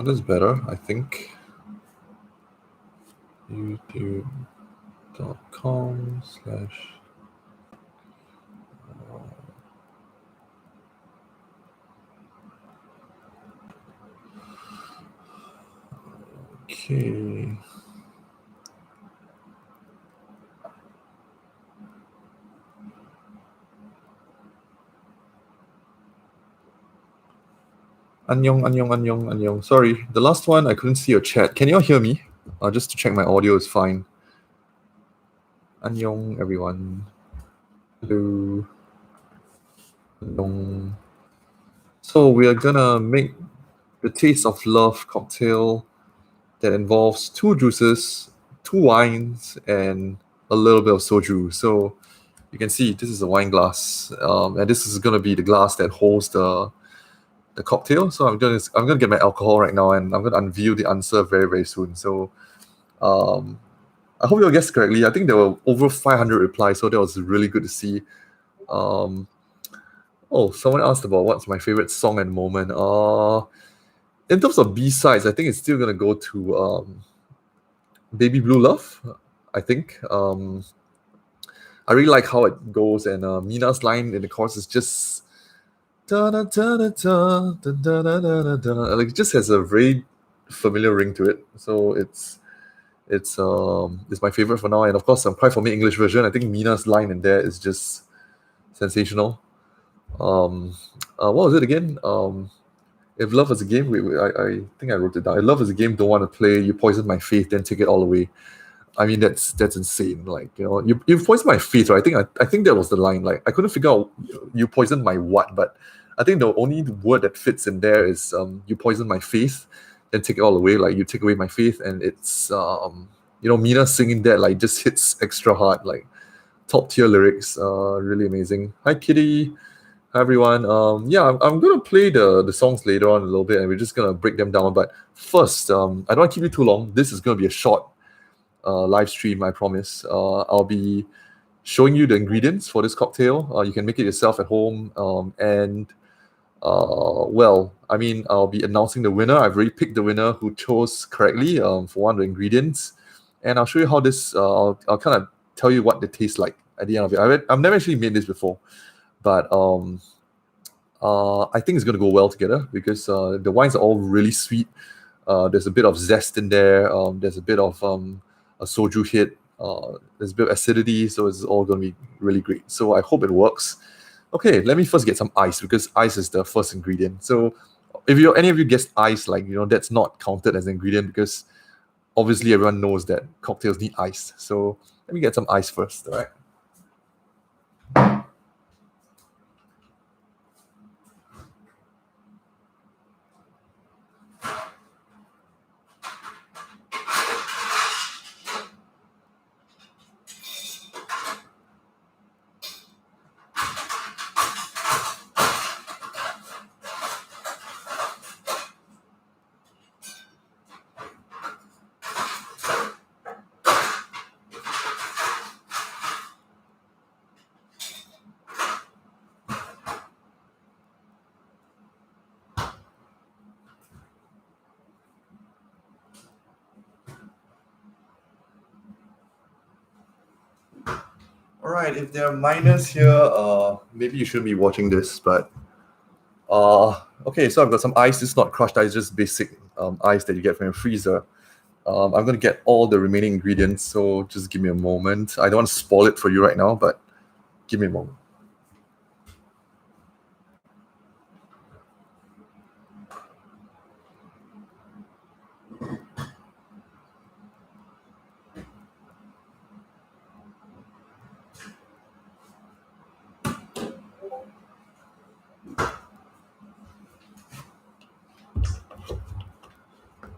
Oh, that's better, I think. youtube.com/. Okay. Annyeong. Sorry, the last one I couldn't see your chat. Can you all hear me? Just to check my audio is fine. Annyeong, everyone. Hello. Annyeong. So we are gonna make the Taste of Love cocktail that involves 2 juices, 2 wines, and a little bit of soju. So you can see this is a wine glass, and this is gonna be the glass that holds the cocktail. So I'm gonna get my alcohol right now, and I'm gonna unveil the answer very soon. So I hope you all guessed correctly. I think there were over 500 replies, so that was really good to see. Someone asked about what's my favorite song and moment. In terms of B-sides, I think it's still gonna go to Baby Blue Love, I think. I really like how it goes, and Mina's line in the chorus is just da da da da da da da da da da. Like, it just has a very familiar ring to it. So it's my favorite for now, and of course, Cry For Me English version. I think Mina's line in there is just sensational. What was it again? If love is a game, I think I wrote it down. If love is a game, don't want to play. You poison my faith, then take it all away. I mean, that's insane. Like, you poisoned my faith, right? I think that was the line. Like, I couldn't figure out you poisoned my what, but I think the only word that fits in there is you poisoned my faith, then take it all away. Like, you take away my faith, and it's Mina singing that like just hits extra hard. Like, top tier lyrics, really amazing. Hi Kitty. Hi everyone. I'm gonna play the songs later on a little bit, and we're just gonna break them down. But first, I don't want to keep you too long. This is gonna be a short live stream, I promise. I'll be showing you the ingredients for this cocktail. You can make it yourself at home, and I'll be announcing the winner. I've already picked the winner who chose correctly for one of the ingredients, and I'll show you how this. I'll kind of tell you what they taste like at the end of it. I've never actually made this before, but I think it's gonna go well together because the wines are all really sweet. There's a bit of zest in there. There's a bit of a soju hit. There's a bit of acidity, so it's all going to be really great. So I hope it works. Okay, let me first get some ice because ice is the first ingredient. So if any of you guessed ice, that's not counted as an ingredient because obviously everyone knows that cocktails need ice. So let me get some ice first, all right? All right, if there are minors here, maybe you shouldn't be watching this, but okay, so I've got some ice. It's not crushed ice, just basic ice that you get from your freezer. I'm going to get all the remaining ingredients, so just give me a moment. I don't want to spoil it for you right now, but give me a moment.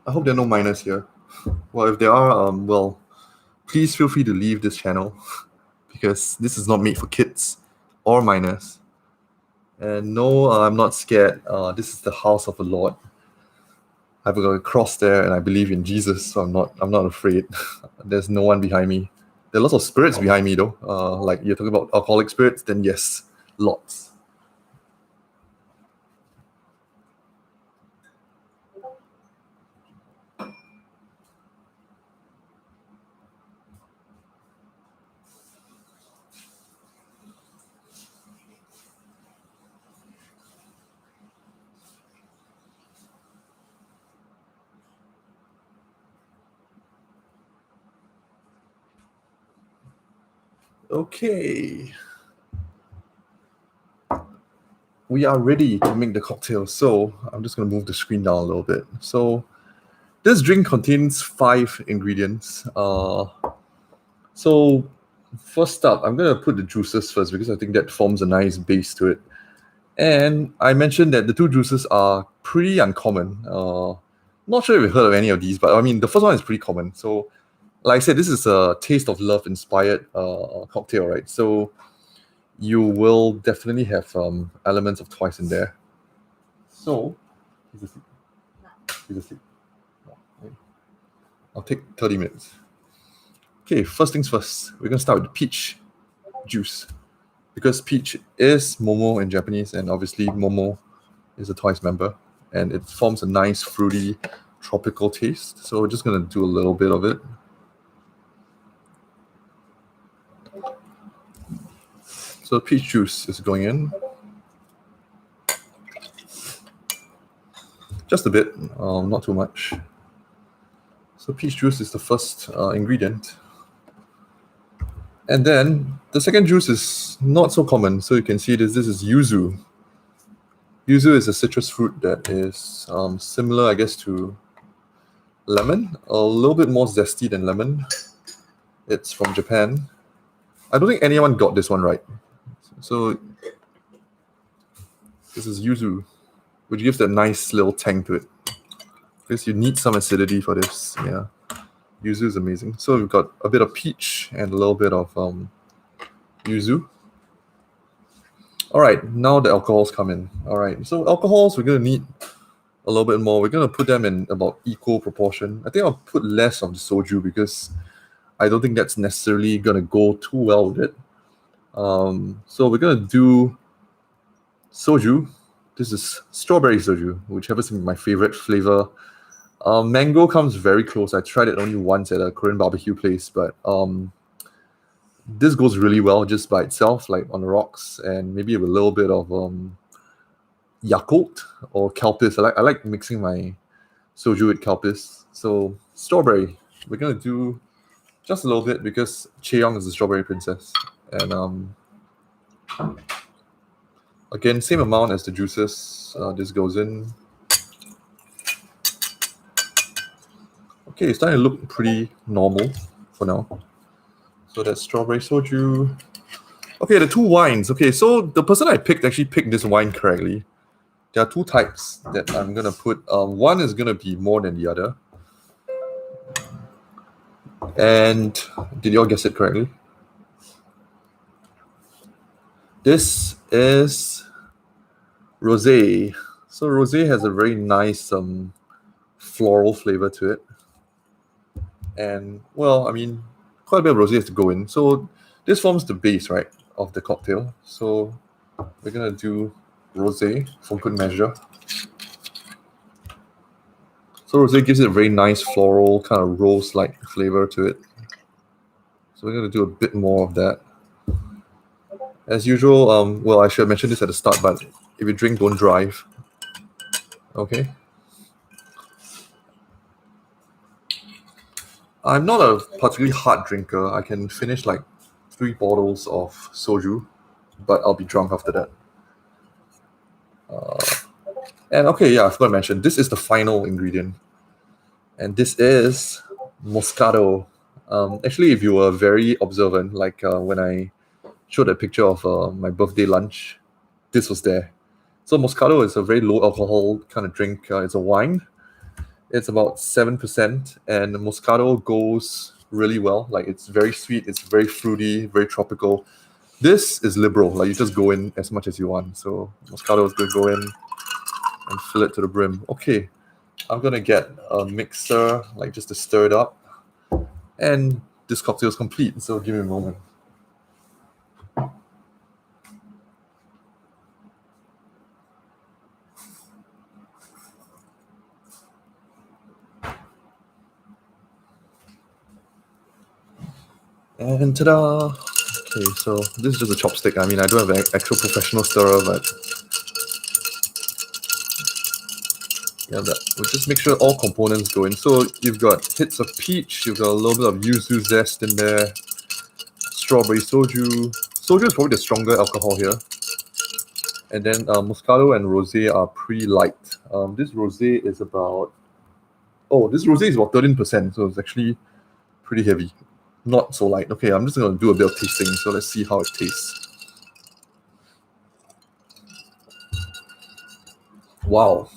I hope there are no minors here. Well, if there are, please feel free to leave this channel because this is not made for kids or minors. And no, I'm not scared. This is the house of the Lord. I've got a cross there, and I believe in Jesus, so I'm not afraid. There's no one behind me. There are lots of spirits behind me, though. Like you're talking about alcoholic spirits, then yes, lots. Okay. We are ready to make the cocktail. So I'm just going to move the screen down a little bit. So this drink contains 5 ingredients. So first up, I'm going to put the juices first because I think that forms a nice base to it. And I mentioned that the 2 juices are pretty uncommon. Not sure if you've heard of any of these, but I mean, the first one is pretty common. So like I said, this is a Taste of Love inspired cocktail, right? So you will definitely have elements of Twice in there. So, he's asleep. He's asleep. I'll take 30 minutes. Okay, first things first, we're gonna start with the peach juice. Because peach is Momo in Japanese, and obviously Momo is a Twice member, and it forms a nice fruity tropical taste. So we're just gonna do a little bit of it. So peach juice is going in. Just a bit, not too much. So peach juice is the first ingredient. And then the second juice is not so common. So you can see this is yuzu. Yuzu is a citrus fruit that is similar, I guess, to lemon. A little bit more zesty than lemon. It's from Japan. I don't think anyone got this one right. So this is yuzu, which gives that nice little tang to it. Because you need some acidity for this. Yeah, yuzu is amazing. So we've got a bit of peach and a little bit of yuzu. All right, now the alcohols come in. All right, so alcohols, we're going to need a little bit more. We're going to put them in about equal proportion. I think I'll put less of the soju because I don't think that's necessarily going to go too well with it. So we're going to do soju. This is strawberry soju, which happens to be my favorite flavor. Mango comes very close. I tried it only once at a Korean barbecue place, but this goes really well just by itself, like on the rocks, and maybe with a little bit of Yakult or Kelpis. I like mixing my soju with Kelpis. So strawberry, we're gonna do just a little bit because Chaeyoung is the strawberry princess, and again, same amount as the juices. This goes in. Okay, it's starting to look pretty normal for now. So that's strawberry soju. Okay, the 2 wines. Okay, so the person I picked actually picked this wine correctly. There are 2 types that I'm gonna put. One is gonna be more than the other. And did you all guess it correctly? This is rosé. So rosé has a very nice floral flavor to it. And well, I mean, quite a bit of rosé has to go in. So this forms the base, right, of the cocktail. So we're gonna do rosé for good measure. So rosé gives it a very nice floral, kind of rose-like flavor to it. So we're gonna do a bit more of that. As usual, well, I should have mentioned this at the start, but if you drink, don't drive. Okay. I'm not a particularly hard drinker. I can finish like 3 bottles of soju, but I'll be drunk after that. And okay, yeah, I forgot to mention, this is the final ingredient. And this is Moscato. Actually, if you were very observant, like when I showed a picture of my birthday lunch, this was there. So Moscato is a very low alcohol kind of drink. It's a wine. It's about 7%, and Moscato goes really well. Like, it's very sweet, it's very fruity, very tropical. This is liberal. Like, you just go in as much as you want. So Moscato is going to go in and fill it to the brim. Okay, I'm going to get a mixer, like just to stir it up. And this cocktail is complete. So give me a moment. And ta-da! Okay, so this is just a chopstick. I mean, I don't have an actual professional stirrer, but yeah, we'll just make sure all components go in. So you've got hits of peach, you've got a little bit of yuzu zest in there, strawberry soju. Soju is probably the stronger alcohol here. And then Moscato and Rosé are pretty light. This Rosé is about 13%, so it's actually pretty heavy. Not so light. Okay, I'm just going to do a bit of tasting, so let's see how it tastes. Wow.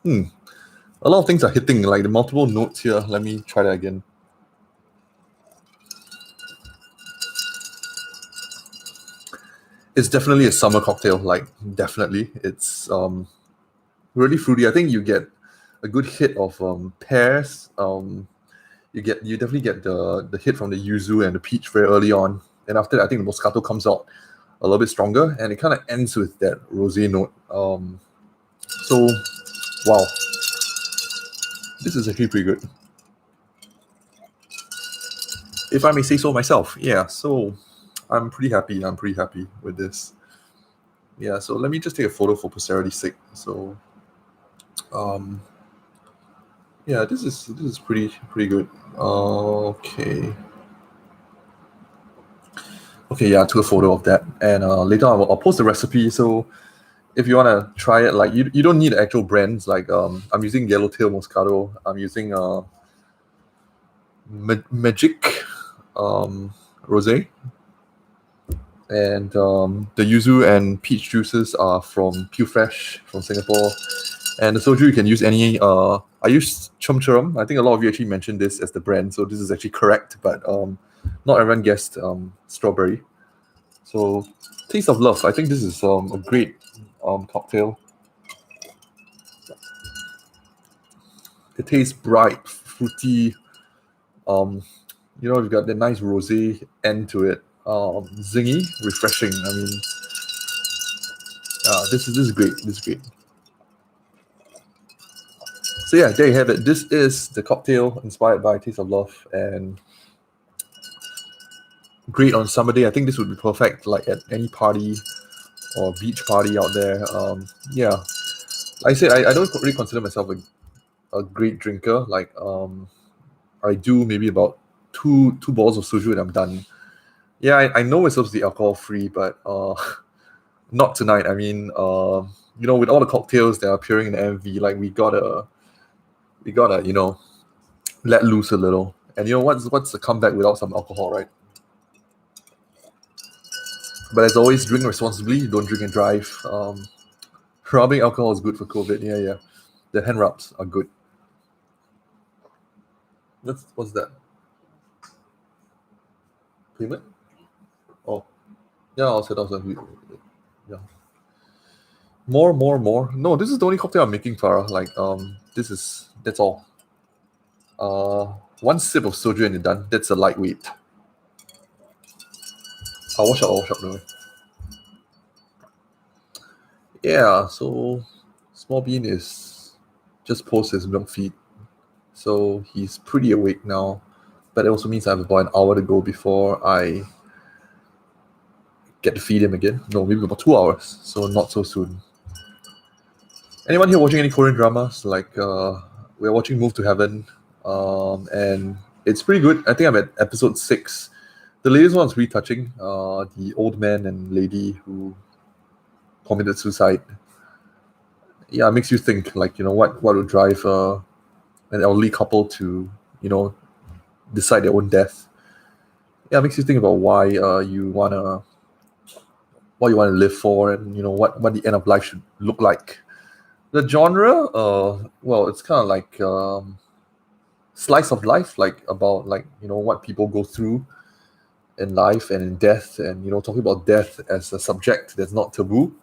A lot of things are hitting, like the multiple notes here. Let me try that again. It's definitely a summer cocktail, like definitely. It's really fruity. I think you get a good hit of pears. You definitely get the hit from the yuzu and the peach very early on. And after that, I think the Moscato comes out a little bit stronger, and it kind of ends with that rosé note. So, wow. This is actually pretty good. If I may say so myself, yeah. So, I'm pretty happy. I'm pretty happy with this. Yeah. So let me just take a photo for posterity's sake. So, yeah, this is pretty good. Okay. Okay, yeah, I took a photo of that, and later I'll post the recipe. So if you want to try it, like you don't need actual brands. Like I'm using Yellowtail Moscato. I'm using Magic Rosé, and the yuzu and peach juices are from Pure Fresh from Singapore. And the soju, you can use any. I use Chum Churum. I think a lot of you actually mentioned this as the brand, so this is actually correct. But not everyone guessed strawberry. So, Taste of Love. I think this is a great cocktail. It tastes bright, fruity. You've got the nice rosé end to it. Zingy, refreshing. I mean, this is great. This is great. So yeah, there you have it. This is the cocktail inspired by Taste of Love, and great on summer day. I think this would be perfect, like at any party or beach party out there. Yeah, like I said, I don't really consider myself a great drinker. Like I do maybe about two bottles of soju and I'm done. Yeah, I know it's supposed to be alcohol free, but not tonight. I mean, with all the cocktails that are appearing in the MV, like we gotta let loose a little. And what's the comeback without some alcohol, right? But as always, drink responsibly. Don't drink and drive. Rubbing alcohol is good for COVID. Yeah. The hand rubs are good. What's that? Payment? Oh, yeah. I'll set up some. Yeah. More. No, this is the only cocktail I'm making, Farah. Like that's all. One sip of soju and you're done. That's a lightweight. I'll wash up. Don't worry. Yeah, so Small Bean is just post his milk feed. So he's pretty awake now. But it also means I have about an hour to go before I get to feed him again. No, maybe about 2 hours. So not so soon. Anyone here watching any Korean dramas? Like we're watching Move to Heaven. And it's pretty good. I think I'm at episode 6. The latest one's really touching. The old man and lady who committed suicide. Yeah, it makes you think, like, what would drive an elderly couple to, decide their own death. Yeah, it makes you think about why you wanna live for, and what the end of life should look like. The genre, well, it's kind of like slice of life, like about what people go through in life and in death, and talking about death as a subject that's not taboo.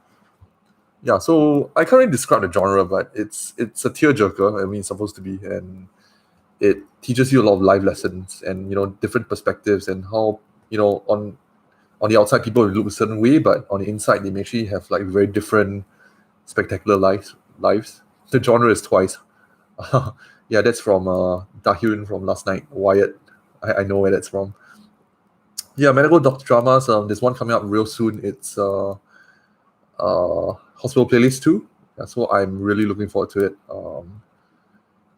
Yeah, so I can't really describe the genre, but it's a tearjerker. I mean, it's supposed to be, and it teaches you a lot of life lessons and different perspectives, and how on the outside people look a certain way, but on the inside they may actually have like very different, spectacular lives. The genre is Twice. Yeah, that's from Dahyun from last night. Wyatt, I know where that's from. Yeah, medical doctor dramas. There's one coming up real soon. It's Hospital Playlist 2. Yeah, so I'm really looking forward to it.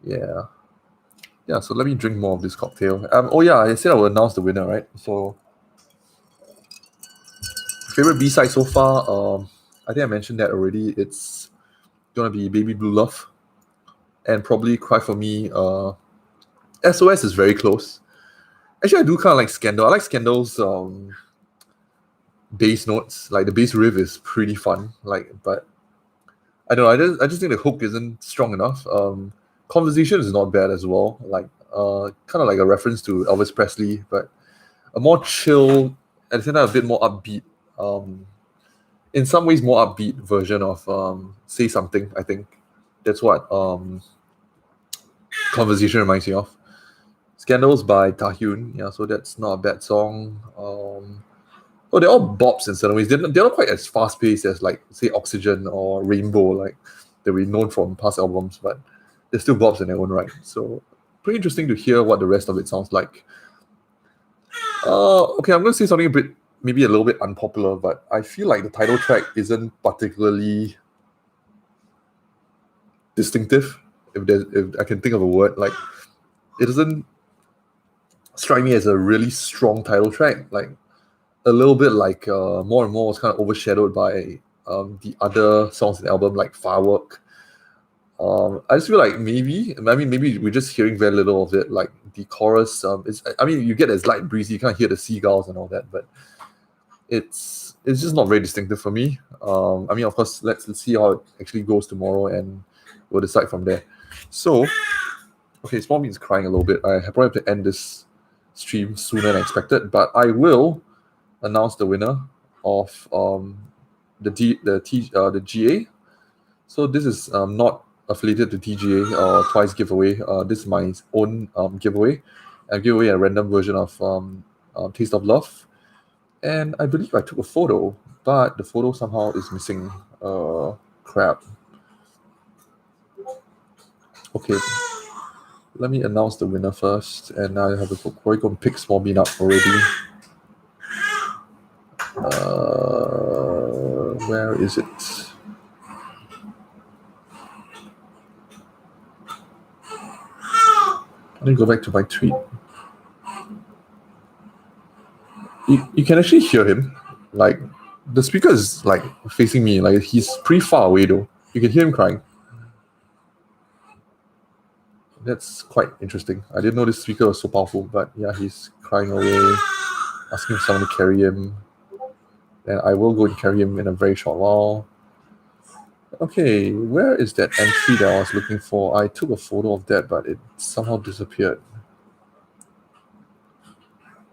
Yeah. Yeah, so let me drink more of this cocktail. Oh yeah, I said I will announce the winner, right? So favorite B-side so far, I think I mentioned that already. It's gonna be Baby Blue Love and probably Cry For Me. SOS is very close. Actually, I do kind of like Scandal. I like Scandal's bass notes. Like the bass riff is pretty fun. Like, but I don't know. I just think the hook isn't strong enough. Conversation is not bad as well. Like kind of like a reference to Elvis Presley, but a more chill, at the same time a bit more upbeat. Um, in some ways, more upbeat version of Say Something. I think that's what Conversation reminds me of. Scandals by Tahyun. Yeah, so that's not a bad song. Oh, they're all bops in certain ways. They're not quite as fast paced as like say Oxygen or Rainbow, like that we known from past albums, but they're still bops in their own right. So pretty interesting to hear what the rest of it sounds like. Okay, I'm gonna say something a bit maybe a little bit unpopular, but I feel like the title track isn't particularly distinctive. If I can think of a word, like it doesn't strike me as a really strong title track. Like a little bit like More and More was kind of overshadowed by the other songs in the album, like Firework. I just feel like maybe we're just hearing very little of it. Like the chorus, you get as light breezy, you can't hear the seagulls and all that, but it's just not very distinctive for me. Of course, let's see how it actually goes tomorrow, and we'll decide from there. So, okay, Small Bean's crying a little bit. I probably have to end this stream sooner than expected, but I will announce the winner of the GA. So this is not affiliated to TGA or Twice giveaway. This is my own giveaway. I give away a random version of Taste of Love, and I believe I took a photo, but the photo somehow is missing. Crap. Okay, let me announce the winner first, and I have to probably go and pick Small Bean up already. Where is it? Let me go back to my tweet. You can actually hear him. Like the speaker is like facing me. Like he's pretty far away though. You can hear him crying. That's quite interesting. I didn't know this speaker was so powerful, but yeah, he's crying away, asking someone to carry him. And I will go and carry him in a very short while. Okay, where is that entry that I was looking for? I took a photo of that, but it somehow disappeared.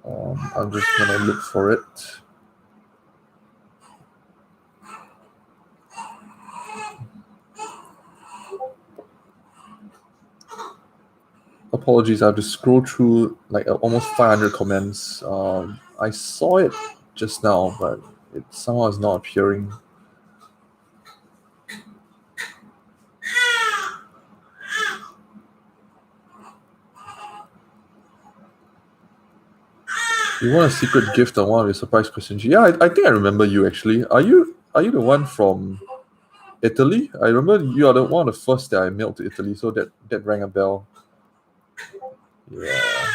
I'm just gonna look for it. Apologies, I have to scroll through like almost 500 comments. I saw it just now, but it somehow is not appearing. You want a secret gift on one of your surprise questions? Yeah, I think I remember you actually. Are you the one from Italy? I remember you are the one of the first that I mailed to Italy, so that rang a bell. Yeah.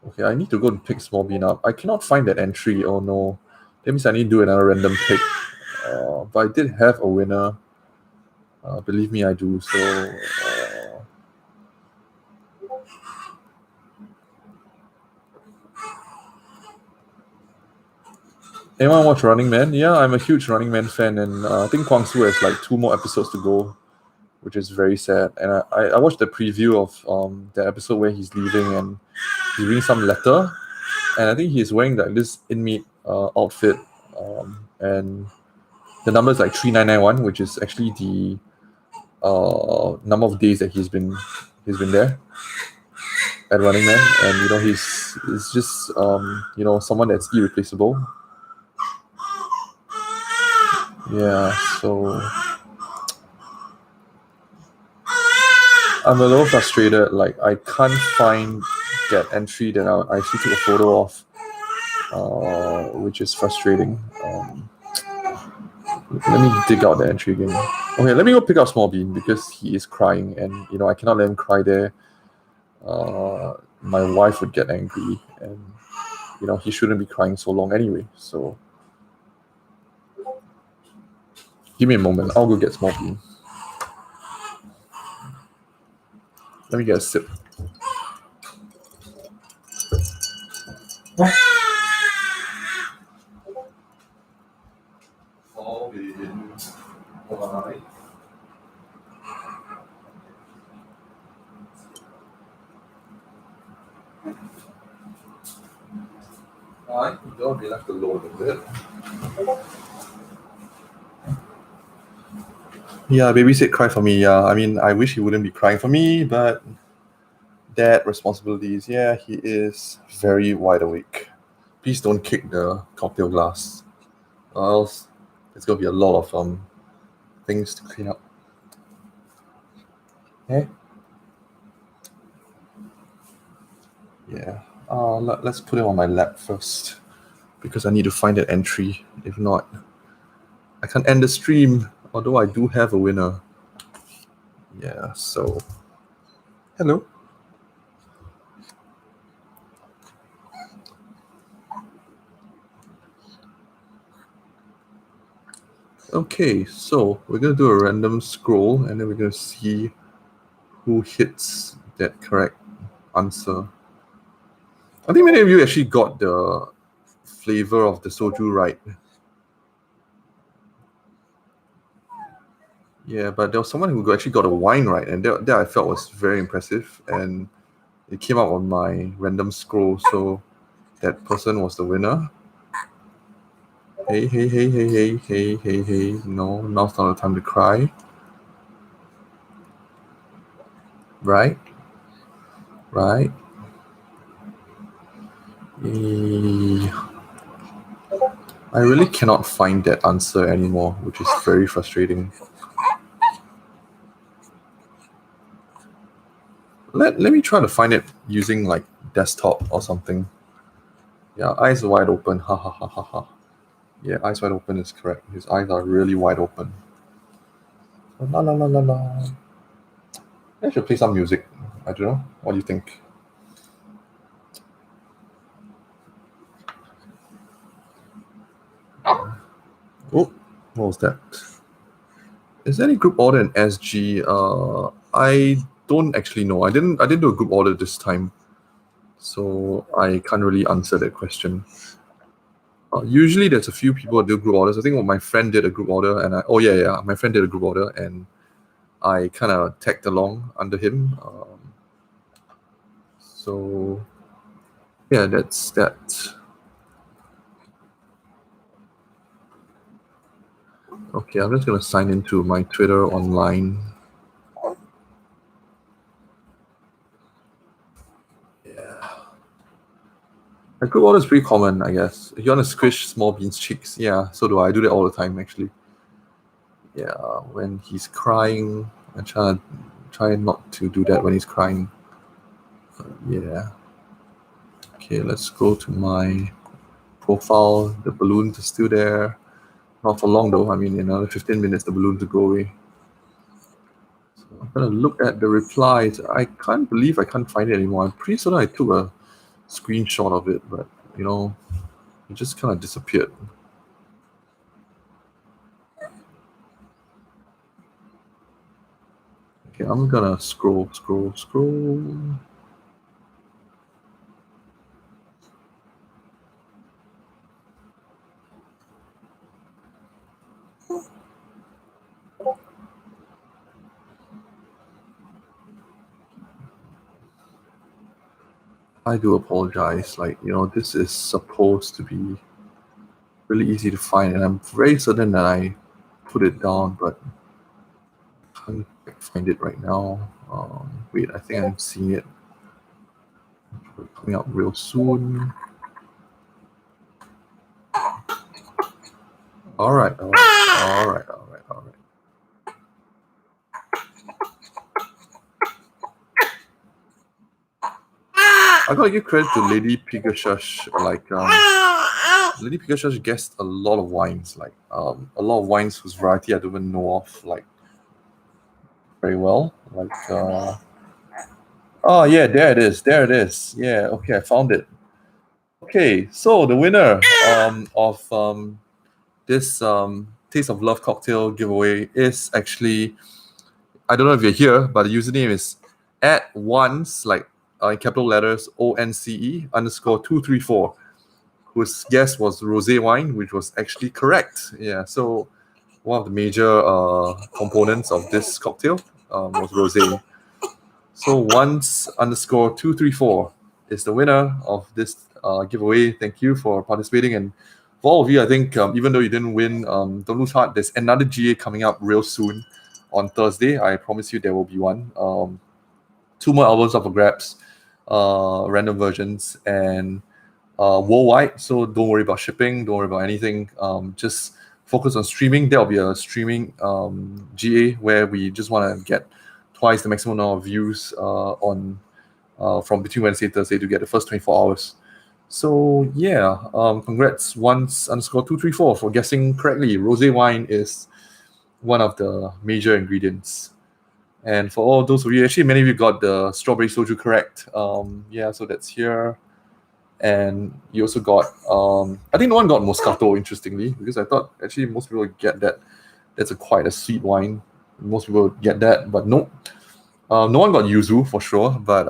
Okay, I need to go and pick Small Bean up. I cannot find that entry. Oh no. That means I need to do another random pick. But I did have a winner. Believe me, I do. So anyone watch Running Man? Yeah, I'm a huge Running Man fan, and I think Kwang Soo has like 2 more episodes to go, which is very sad. And I watched the preview of the episode where he's leaving and he's reading some letter, and I think he's wearing like this inmate outfit, and the number is like 3991, which is actually the number of days that he's been there at Running Man, and he's just someone that's irreplaceable. Yeah, so I'm a little frustrated. Like I can't find that entry that I actually took a photo of, which is frustrating. Let me dig out the entry again. Okay, let me go pick up Small Bean because he is crying, and I cannot let him cry there. My wife would get angry, and he shouldn't be crying so long anyway. So give me a moment. I'll go get Small Bean. Let me get a sip. Small Bean. Alright. Don't be left alone a bit. Yeah, baby said cry for me. Yeah, I mean, I wish he wouldn't be crying for me, but dad responsibilities. Yeah, he is very wide awake. Please don't kick the cocktail glass, or else it's gonna be a lot of things to clean up. Okay. Yeah. Let's put it on my lap first because I need to find that entry. If not, I can't end the stream. Although I do have a winner. Yeah. So, hello. Okay, so we're gonna do a random scroll and then we're gonna see who hits that correct answer. I think many of you actually got the flavor of the soju right. Yeah, but there was someone who actually got a wine right, and that I felt was very impressive, and it came up on my random scroll, so that person was the winner. Hey, hey, hey, hey, hey, hey, hey, hey. No, now's not the time to cry. Right? Right? I really cannot find that answer anymore, which is very frustrating. Let me try to find it using like desktop or something. Yeah, eyes wide open. Ha ha ha ha ha. Yeah, eyes wide open is correct. His eyes are really wide open. La la la la la. I should play some music. I don't know. What do you think? Oh, what was that? Is there any group order in SG? I don't actually know. I didn't do a group order this time, so I can't really answer that question. Usually, there's a few people that do group orders. I think my friend did a group order, and my friend did a group order, and I kind of tagged along under him. So yeah, that's that. Okay, I'm just gonna sign into my Twitter online. Yeah. A group order is pretty common, I guess. If you want to squish Small Bean's cheeks, yeah, so do I. I do that all the time, actually. Yeah, when he's crying, I try not to do that when he's crying. Yeah. Okay, let's go to my profile. The balloons are still there. Not for long though. I mean, in another 15 minutes, the balloons will go away. So I'm gonna look at the replies. I can't believe I can't find it anymore. I'm pretty certain I took a screenshot of it, but it just kind of disappeared. Okay, I'm gonna scroll. I do apologize. This is supposed to be really easy to find, and I'm very certain that I put it down, but I can't find it right now. Wait, I think I'm seeing it coming up real soon. All right. I gotta give credit to Lady Pegashush. Lady Pikachu has guessed a lot of wines, like a lot of wines whose variety I don't even know of, like very well. Like oh yeah, there it is. There it is. Yeah, okay, I found it. Okay, so the winner of this Taste of Love cocktail giveaway is actually, I don't know if you're here, but the username is at once, like in capital letters ONCE underscore 234, whose guess was rosé wine, which was actually correct. Yeah, so one of the major components of this cocktail was rosé. So once underscore 234 is the winner of this giveaway. Thank you for participating. And for all of you, I think even though you didn't win, don't lose heart. There's another GA coming up real soon on Thursday. I promise you there will be one. 2 more albums up for grabs, random versions, and worldwide. So don't worry about shipping. Don't worry about anything. Just focus on streaming. There'll be a streaming GA where we just want to get twice the maximum number of views on from between Wednesday and Thursday to get the first 24 hours. So yeah, congrats once underscore 234 for guessing correctly. Rosé wine is one of the major ingredients. And for all those of you, actually many of you got the strawberry soju correct. Yeah, so that's here. And you also got I think no one got Moscato, interestingly, because I thought actually most people would get that. That's quite a sweet wine. Most people would get that, but no. No one got yuzu for sure, but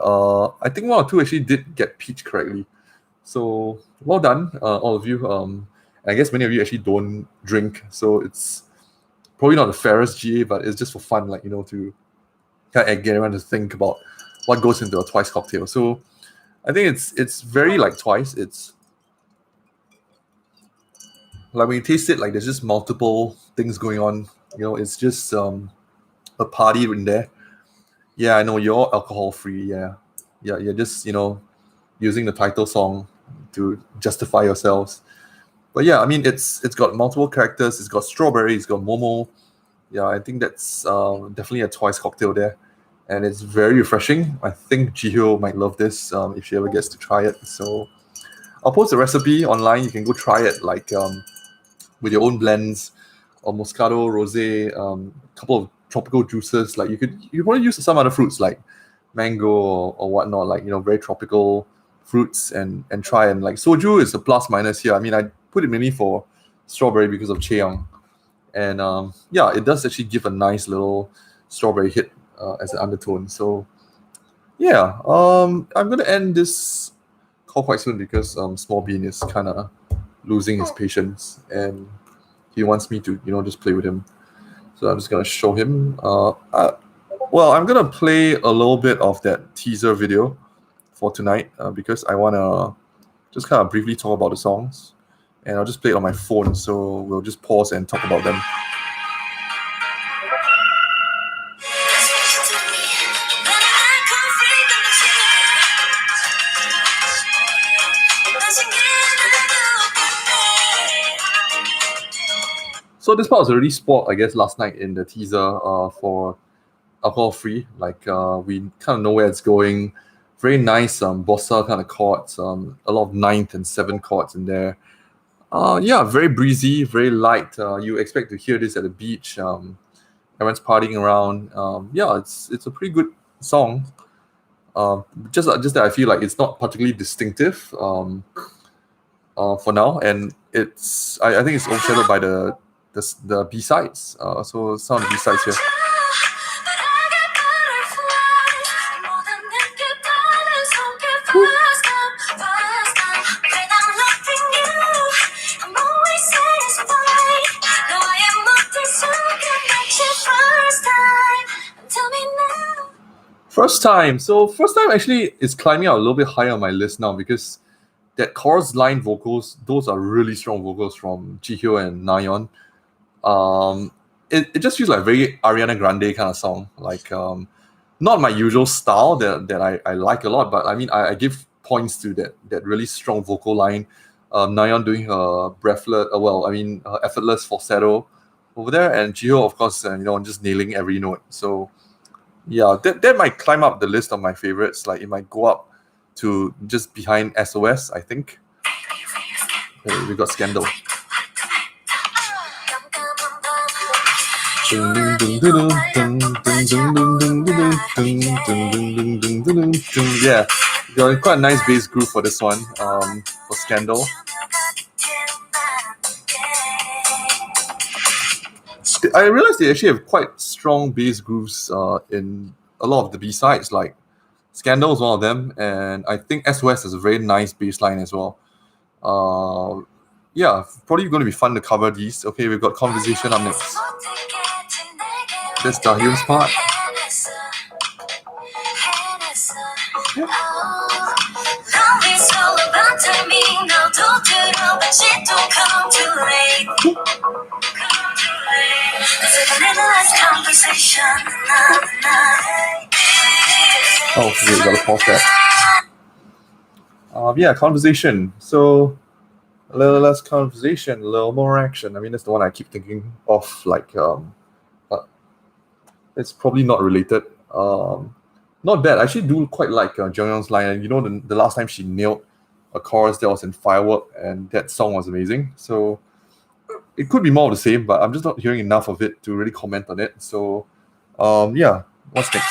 I think one or two actually did get peach correctly. So well done, all of you. I guess many of you actually don't drink, so it's probably not the fairest GA, but it's just for fun, like, to kind of get everyone to think about what goes into a Twice cocktail. So I think it's very like Twice. It's like when you taste it, like there's just multiple things going on. It's just a party in there. Yeah, I know you're all alcohol free. Yeah, you're just using the title song to justify yourselves. But yeah, I mean it's got multiple characters. It's got strawberry. It's got momo. Yeah, I think that's definitely a Twice cocktail there, and it's very refreshing. I think Jihyo might love this if she ever gets to try it. So I'll post the recipe online. You can go try it, like with your own blends, or Moscato, rosé, a couple of tropical juices. Like you want to use some other fruits like mango or whatnot, like very tropical fruits, and try. And like soju is a plus minus here. I mean, I put it mainly for strawberry because of Cheong, and yeah, it does actually give a nice little strawberry hit as an undertone. So yeah, I'm gonna end this call quite soon because Small Bean is kind of losing his patience and he wants me to just play with him. So I'm just gonna show him. Well, I'm gonna play a little bit of that teaser video for tonight because I wanna just kind of briefly talk about the songs, and I'll just play it on my phone. So we'll just pause and talk about them. So this part was already spoiled, I guess, last night in the teaser for Alcohol Free. Like we kind of know where it's going. Very nice bossa kind of chords. A lot of ninth and seventh chords in there. Yeah, very breezy, very light. You expect to hear this at the beach. Everyone's partying around. Yeah, it's a pretty good song. Just that I feel like it's not particularly distinctive for now, and I think it's overshadowed by the B-sides. So some of the B-sides here. First time. So first time actually is climbing out a little bit higher on my list now because that chorus line vocals, those are really strong vocals from Jihyo and Nayeon. It just feels like very Ariana Grande kind of song. Like not my usual style that I like a lot, but I mean I give points to that really strong vocal line. Nayeon doing her breathless, her effortless falsetto over there, and Jihyo of course, just nailing every note. So yeah, that might climb up the list of my favorites. Like it might go up to just behind SOS, I think. Hey, we got Scandal. Yeah, got quite a nice bass groove for this one. For Scandal. I realized they actually have quite strong bass grooves in a lot of the B sides. Like Scandal is one of them, and I think SOS has a very nice bass line as well. Yeah, probably going to be fun to cover these. Okay, we've got Conversation up next. That's Dahyun's part. Oh, okay, gotta pause that. Yeah, Conversation. So a little less conversation, a little more action. I mean, that's the one I keep thinking of. Like, but it's probably not related. Not bad. I actually do quite like Jeongyeon's line. And you know, the last time she nailed a chorus that was in Firework, and that song was amazing. So it could be more of the same, but I'm just not hearing enough of it to really comment on it. So, yeah, what's next?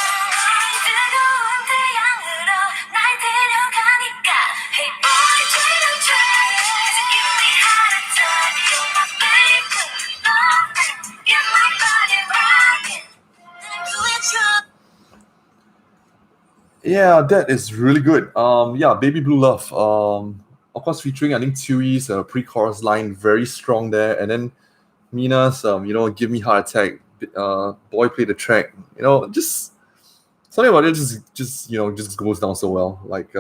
Yeah, that is really good. Yeah, Baby Blue Love. Of course, featuring I think Tsui's pre-chorus line, very strong there, and then Mina's Give Me Heart Attack. Boy Play the Track. Just something about it just goes down so well. Like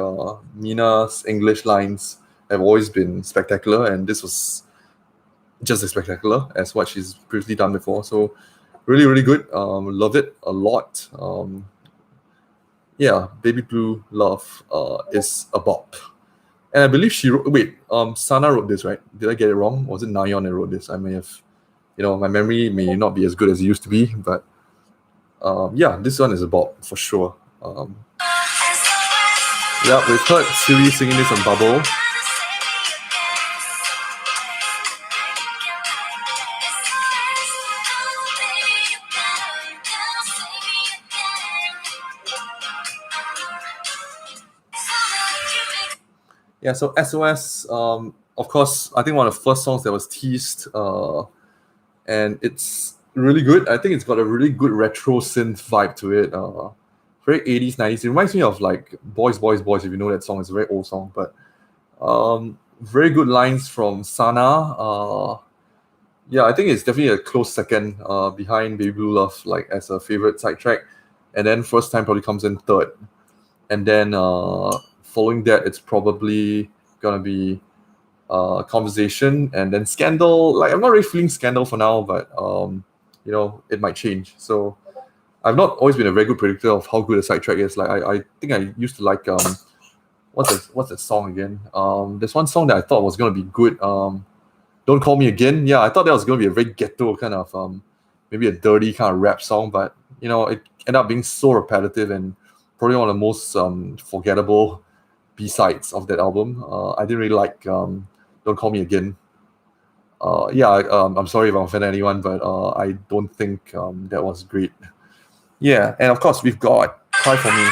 Mina's English lines have always been spectacular, and this was just as spectacular as what she's previously done before. So really, really good. Love it a lot. Yeah, Baby Blue Love is a bop. And I believe she wrote. Wait, Sana wrote this, right? Did I get it wrong? Was it Nayeon that wrote this? I may have. My memory may not be as good as it used to be, but yeah, this one is a bop for sure. Yeah, we've heard Siri singing this on Bubble. Yeah, so SOS, of course, I think one of the first songs that was teased, and it's really good. I think it's got a really good retro synth vibe to it. Very 80s, 90s. It reminds me of like Boys, Boys, Boys, if you know that song. It's a very old song, but very good lines from Sana. Yeah, I think it's definitely a close second behind Baby Blue Love, like as a favorite side track. And then First Time probably comes in third. And then following that, it's probably gonna be Conversation, and then Scandal. Like I'm not really feeling Scandal for now, but it might change. So I've not always been a very good predictor of how good a side track is. Like I think I used to like what's that song again? There's one song that I thought was gonna be good. Don't Call Me Again. Yeah, I thought that was gonna be a very ghetto kind of maybe a dirty kind of rap song, but it ended up being so repetitive and probably one of the most forgettable B-sides of that album. I didn't really like Don't Call Me Again. Yeah, I'm sorry if I offended anyone, but I don't think that was great. Yeah, and of course we've got Cry For Me.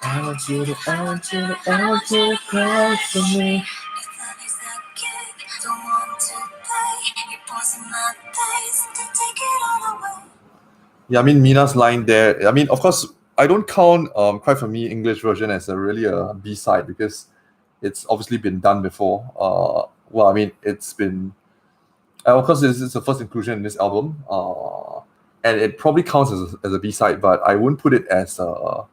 I want you to cry for me. Yeah, I mean Mina's line there. I mean, of course, I don't count "Cry for Me" English version as a B side because it's obviously been done before. Well, I mean, it's been. Of course, this is the first inclusion in this album, and it probably counts as a B side, but I wouldn't put it as a.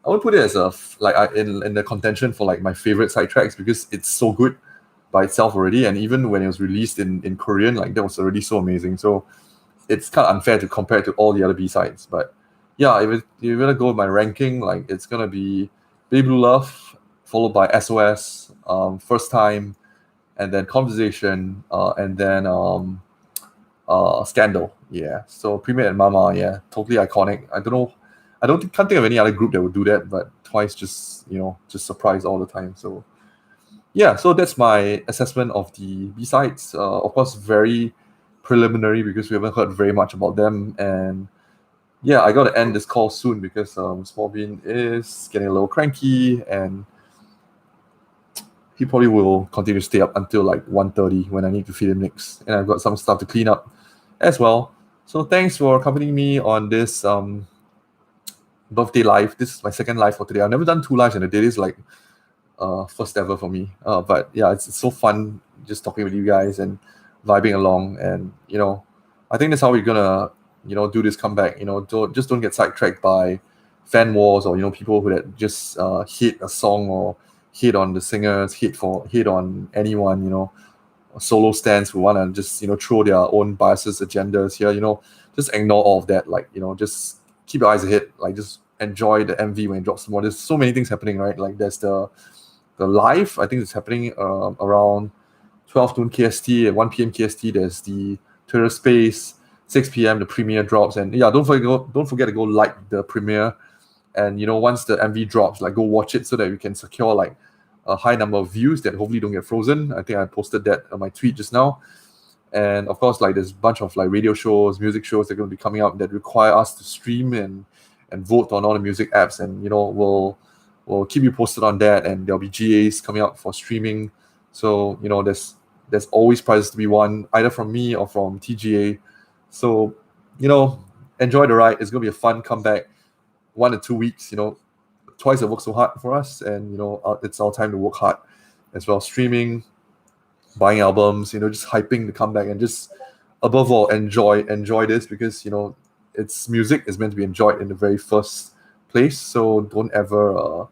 I would put it as in the contention for like my favorite side tracks because it's so good by itself already, and even when it was released in Korean, like that was already so amazing. So it's kind of unfair to compare it to all the other B sides. But yeah, if you're gonna go with my ranking, like it's gonna be Baby Blue Love, followed by SOS, First Time, and then Conversation, and then Scandal. Yeah. So Premier and Mama, yeah, totally iconic. I don't know can't think of any other group that would do that, but Twice just surprise all the time. So yeah, so that's my assessment of the B-sides. Of course, very preliminary because we haven't heard very much about them. And yeah, I got to end this call soon because Small Bean is getting a little cranky and he probably will continue to stay up until like 1:30 when I need to feed him next. And I've got some stuff to clean up as well. So thanks for accompanying me on this birthday live. This is my second live for today. I've never done 2 lives in a day. This is like first ever for me. But yeah, it's so fun just talking with you guys and vibing along. And I think that's how we're gonna do this comeback. Don't get sidetracked by fan wars or people who that just hate a song or hate on the singers, hate on anyone. Solo stands who want to just throw their own biases, agendas here. Just ignore all of that. Like just keep your eyes ahead. Like just enjoy the MV when it drops more. There's so many things happening, right? Like there's the live. I think it's happening around 12 noon KST at 1 p.m. KST. There's the Twitter Space. 6 p.m. the premiere drops, and yeah, don't forget to go like the premiere, and once the MV drops, like go watch it so that we can secure like a high number of views that hopefully don't get frozen. I think I posted that on my tweet just now. And of course, like there's a bunch of like radio shows, music shows that are going to be coming out that require us to stream and vote on all the music apps, and we'll keep you posted on that. And there'll be GAs coming out for streaming, so there's always prizes to be won either from me or from TGA. So enjoy the ride. It's going to be a fun comeback. 1 to 2 weeks. Twice have worked so hard for us, and it's our time to work hard as well. Streaming, buying albums, just hyping the comeback, and just above all enjoy this, because it's music is meant to be enjoyed in the very first place. So don't ever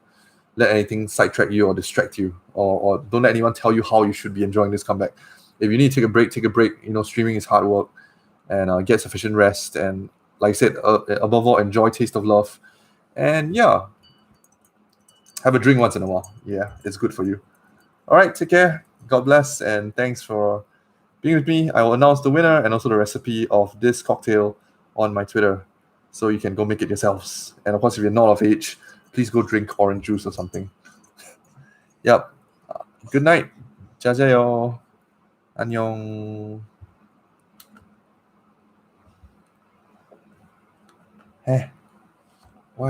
let anything sidetrack you or distract you, or don't let anyone tell you how you should be enjoying this comeback. If you need to take a break, take a break. Streaming is hard work, and get sufficient rest. And like I said, above all, enjoy Taste of Love, and yeah, have a drink once in a while. Yeah, it's good for you. All right, take care. God bless, and thanks for being with me. I will announce the winner and also the recipe of this cocktail on my Twitter, so you can go make it yourselves. And of course, if you're not of age, please go drink orange juice or something. Yep. Good night. 자자요. 안녕.